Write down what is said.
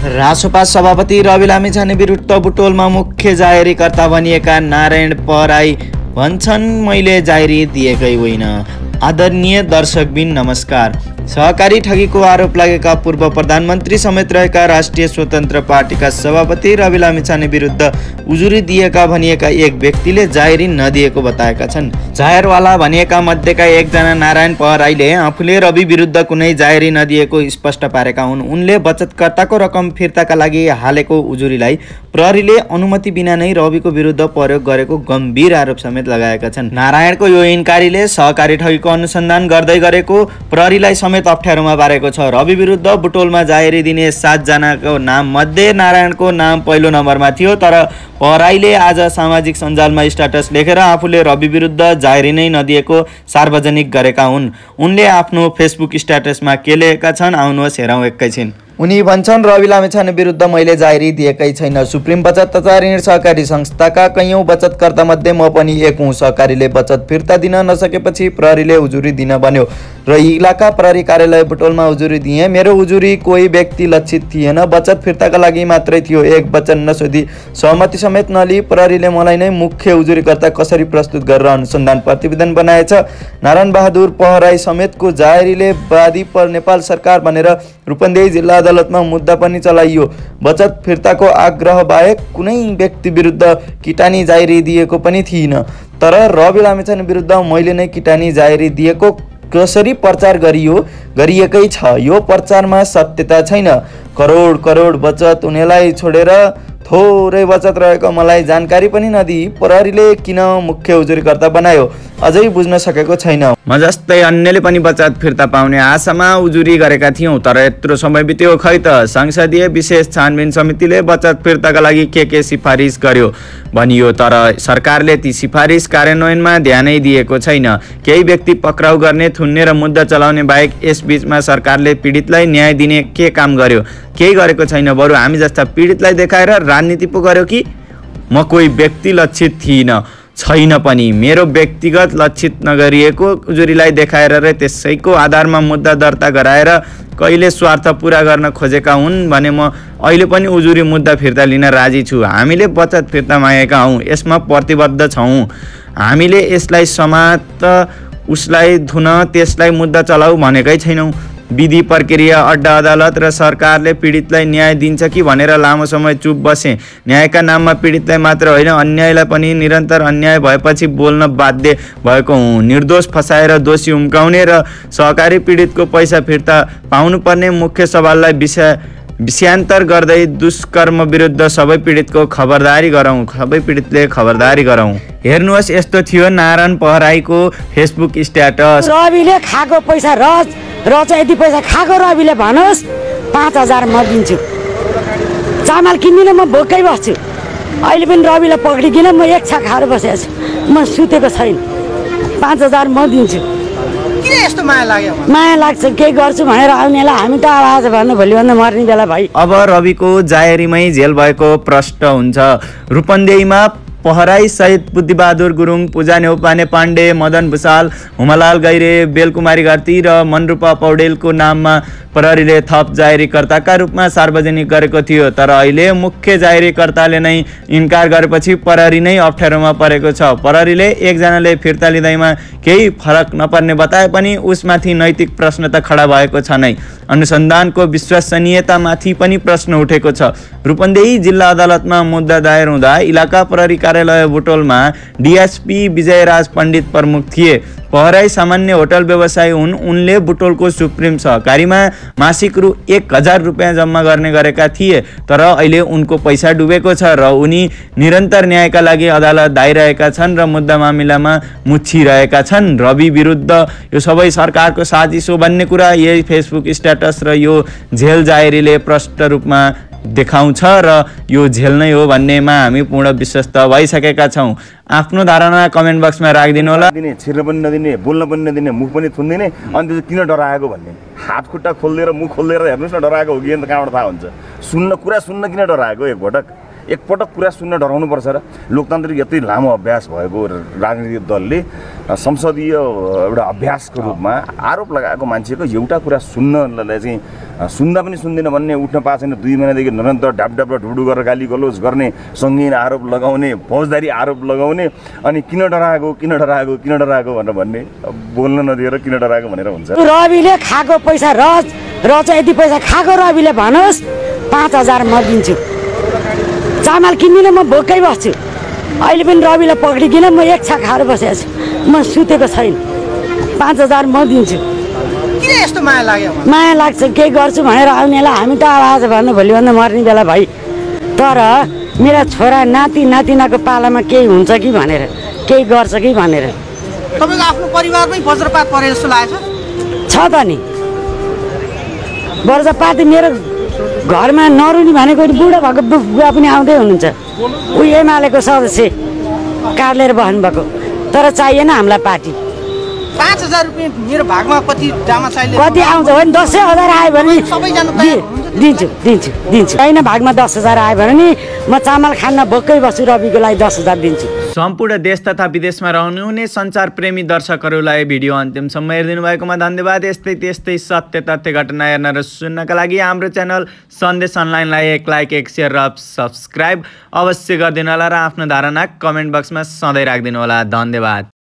रासोपा सभापति रवि लामिछाने विरुद्ध बुटोलमा मुख्य जाहेरीकर्ता बनिएका नारायण पहराई भन्छन्, मैले जाहेरी दिएकै होइन। आदरणीय दर्शकबिन नमस्कार। सहकारी ठगीको आरोप लागेका पूर्व प्रधानमन्त्री समेत रहेका राष्ट्रिय स्वतन्त्र पार्टीका सभापति रवि लामिछाने विरुद्ध उजुरी दिएका भनिएका एक व्यक्तिले जाहेरी नदिएको बताएका छन्। जाहेरवाला भनिएका मध्येका एकजना नारायण पहराईले आफूले रवि विरुद्ध कुनै जाहेरी नदिएको स्पष्ट पारेका हुन्। उनले बचतकर्ताको रकम फिर्ताका लागि हालेको उजुरीलाई प्रहरीले अनुमति बिना नै रविको विरुद्ध प्रयोग गरेको गम्भीर आरोप समेत लगाएका छन्। नारायणको यो इन्कारीले सहकारी ठगीको अनुसन्धान गर्दै गरेको प्रहरीलाई समेत अप्ठ्यारोमा पारेको छ। रवि विरुद्ध बुटोलमा जाहेरी दिने 7 जनाको नाम मध्ये नारायणको नाम पहिलो नम्बरमा थियो, तर पहराईले आज सामाजिक सञ्जालमा स्ट्याटस लेखेर आफूले रवि विरुद्ध जाहेरी नै नदिएको सार्वजनिक गरेका हुन्। उनले आफ्नो फेसबुक स्ट्याटसमा के लेखेका छन् आउनुहोस् हेरौँ एकैछिन। उनी भन्छन्, रवि लामिछाने विरुद्ध मैले जाहेरी दिएकै छैन। सुप्रिम बचत तथा ऋण सहकारी संस्थाका कैयौं बचतकर्ता मध्ये म पनि एक हुँ। सहकारीले बचत फिर्ता दिन नसकेपछि प्रहरीले उजुरी दिन भन्यो र इलाका प्रहरी कार्यालय बुटोलमा उजुरी दिए। मेरो उजुरी कोही व्यक्ति लक्षित थिएन, बचत फिर्ताका लागि मात्रै थियो। एक वचन नसोधी सहमति समेत नलिई प्रहरीले मलाई नै मुख्य उजुरीकर्ता कसरी प्रस्तुत गरेर अनुसन्धान प्रतिवेदन बनाएछ। नारायण बहादुर पहराई समेतको जाहेरीले वादी पर नेपाल सरकार भनेर रूपन्देही जिल्ला अदालतमा मुद्दा पनि चलाइयो। बचत फिर्ताको आग्रह बाहेक कुनै व्यक्ति विरुद्ध किटानी जाहेरी दिएको पनि थिइन, तर रवि लामिछाने विरुद्ध मैले नै किटानी जाहेरी दिएको कसरी प्रचार गरिएकै छ। यो प्रचारमा सत्यता छैन। करोड करोड बचत उनीलाई छोडेर थोरै बचत रहेको मलाई जानकारी पनि नदिई प्रहरीले किन मुख्य उजुरीकर्ता बनायो अझै बुझ्न सकेको छैन। म जस्तै अन्यले पनि बचत फिर्ता पाउने आशामा उजुरी गरेका थियौँ, तर यत्रो समय बित्यो खै त। संसदीय विशेष छानबिन समितिले बचत फिर्ताका लागि के सिफारिस गर्यो भनियो, तर सरकारले ती सिफारिस कार्यान्वयनमा ध्यानै दिएको छैन। केही व्यक्ति पक्राउ गर्ने, थुन्ने र मुद्दा चलाउने बाहेक यसबीचमा सरकारले पीडितलाई न्याय दिने के काम गर्यो? केही गरेको छैन। बरु हामी जस्ता पीडितलाई देखाएर राजनीति पो गर्यो कि? म कोही व्यक्ति लक्षित छैन पनि। मेरो व्यक्तिगत लक्षित नगरिएको उजुरीलाई देखाएर र त्यसैको आधारमा मुद्दा दर्ता गराएर कहिले स्वार्थ पुरा गर्न खोजेका हुन् भने म अहिले पनि उजुरी मुद्दा फिर्ता लिन राजी छु। हामीले बचत फिर्ता मागेका हौँ, यसमा प्रतिबद्ध छौँ। हामीले यसलाई समात, उसलाई धुन, त्यसलाई मुद्दा चलाऊ भनेकै छैनौँ। विधि प्रक्रिया, अड्डा अदालत र सरकारले पीडितलाई न्याय दिन्छ कि भनेर लामो समय चुप बसे। न्यायका नाममा पीडितलाई मात्र होइन अन्यायलाई पनि निरन्तर अन्याय भएपछि बोल्न बाध्य भएको हुँ। निर्दोष फसाएर दोषी उम्काउने र सहकारी पीडितको पैसा फिर्ता पाउनुपर्ने मुख्य सवाललाई विषयान्तर गर्दै दुष्कर्म विरुद्ध सबै पीडितको खबरदारी गरौँ, सबै पीडितले खबरदारी गरौँ। हेर्नुहोस्, यस्तो थियो नारायण पहराईको फेसबुक स्ट्याटस। रविले खाएको पैसा र चाहिँ यति पैसा खाएको रविले भनोस् 5000 म दिन्छु। चामल किन्दिनँ, म भोकै बस्छु। अहिले पनि रविलाई पक्रिकन म एक छा खाएर बसेको छु, म सुतेको छैन। 5000 म दिन्छु। किन यस्तो माया लाग्यो? माया लाग्छ, केही गर्छु भनेर आउनेलाई हामी त आवाज भन्नु भोलिभन्दा मर्ने बेला भाइ। अब रविको जाहेरीमै जेल भएको प्रश्न हुन्छ। रूपन्देहीमा पहराई सहित बुद्धिबहादुर गुरुङ, पूजा नेउपाने पाण्डे, मदन भुषाल, हुमलाल गैरे, बेलकुमारी घरती र मनरूपा पौडेलको नाममा प्रहरीले थप जाहेरीकर्ताका रूपमा सार्वजनिक गरेको थियो, तर अहिले मुख्य जाहेरीकर्ताले नै इन्कार गरेपछि प्रहरी नै अप्ठ्यारोमा परेको छ। प्रहरीले एकजनाले फिर्ता लिँदैमा केही फरक नपर्ने बताए पनि उसमाथि नैतिक प्रश्न त खडा भएको छ नै। अनुसन्धानको विश्वसनीयतामाथि पनि प्रश्न उठेको छ। रूपन्देही जिल्ला अदालतमा मुद्दा दायर हुँदा इलाका प्रहरी कार्यालय बुटोलमा डिएसपी विजयराज पण्डित प्रमुख थिए। पहराई सामान्य होटल व्यवसायी हुन्। उनले बुटोलको सुप्रिम सहकारीमा मासिक रु 1000 रुपियाँ जम्मा गर्ने गरेका थिए, तर अहिले उनको पैसा डुबेको छ र उनी निरन्तर न्यायका लागि अदालत धाइरहेका छन् र मुद्दा मामिलामा मुछिरहेका छन्। रवि विरुद्ध यो सबै सरकारको साजिस हो भन्ने कुरा यही फेसबुक स्ट्याटस र यो झेल जाहेरीले प्रष्ट रूपमा देखाउँछ र यो झेल नै हो भन्नेमा हामी पूर्ण विश्वस्त भइसकेका छौँ। आफ्नो धारणा कमेन्ट बक्समा राखिदिनु होला। छिर्न पनि नदिने, बोल्न पनि नदिने, मुख पनि थुन्दिने, अनि त्यो किन डराएको भन्ने। हात खुट्टा खोलिदिएर मुख खोलिदिएर हेर्नुहोस् न, डराएको हो कि अन्त कहाँबाट थाहा हुन्छ? कुरा सुन्न किन डराएको? एकपटक एकपटक कुरा सुन्न डराउनुपर्छ र लोकतान्त्रिक यति लामो अभ्यास भएको राजनीतिक दलले संसदीय एउटा अभ्यासको रूपमा आरोप लगाएको मान्छेको एउटा कुरा सुन्नलाई चाहिँ सुन्दा पनि सुन्दैन भन्ने, उठ्न पाएको छैन 2 महिनादेखि निरन्तर ढापढाप र ढुडु गरेर गाली गलोज गर्ने, सङ्गीन आरोप लगाउने, फौजदारी आरोप लगाउने, अनि किन डराएको भनेर भन्ने, बोल्न नदिएर किन डराएको भनेर हुन्छ। रविले खाएको पैसा र चाहिँ यति पैसा खाएको रविले भनोस् 5000 म दिन्छु। चामल किन्दिनँ, म भोकै बस्छु। अहिले पनि रविलाई पक्रिकन म एक छाक खाएर बसेको छु, म सुतेको छैन। 5000 म दिन्छु। किन यस्तो माया लाग्यो? माया लाग्छ, केही गर्छु भनेर आउनेलाई हामी त आज भन्नु भोलिभन्दा मर्ने बेला भई, तर मेरा छोरा नाति नातिनाको पालामा केही हुन्छ कि भनेर, केही गर्छ कि भनेर। तपाईँको आफ्नो परिवारमै वज्रपात परे जस्तो लागेको छ त नि। वज्रपात मेरो घरमा नरुनी भनेको बुढो भएको बुवा पनि आउँदै हुनुहुन्छ, ऊ एमालेको सदस्य कार्ड लिएर बस्नुभएको, तर चाहिएन हामीलाई पार्टी। 5000 रुपियाँ मेरो भागमा कति कति आउँछ भने 10,000 आयो भने दिन्छु। होइन भागमा 10,000 आयो भने नि म चामल खान्न भोकै बस्छु, रविको लागि 10,000 दिन्छु। सम्पूर्ण देश तथा विदेशमा रहनुहुने सञ्चार प्रेमी दर्शकहरूलाई भिडियो अन्तिमसम्म हेरिदिनु भएकोमा धन्यवाद। त्यस्तै सत्य तथ्य घटना हेर्न र सुन्नका लागि हाम्रो च्यानल सन्देश अनलाइनलाई एक लाइक, एक सेयर र सब्सक्राइब अवश्य गरिदिनु होला र आफ्नो धारणा कमेन्ट बक्समा सधैँ राखिदिनु होला। धन्यवाद।